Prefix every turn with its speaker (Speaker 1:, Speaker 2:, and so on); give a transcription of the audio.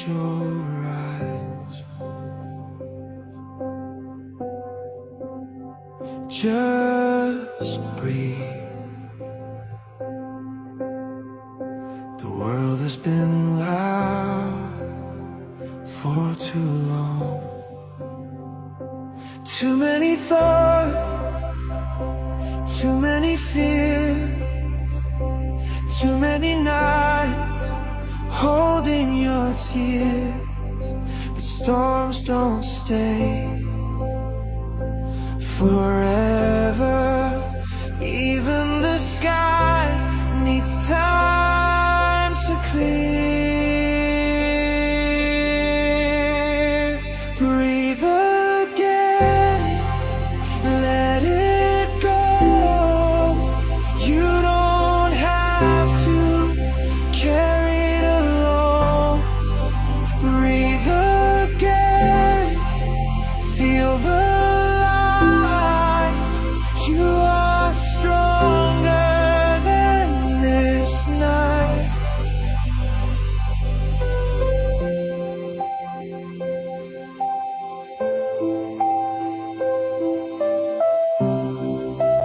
Speaker 1: your eyes. Just breathe. The world has been loud for too long. Too many thoughts, too many fears, too many nights holding your tears. But storms don't stay forever.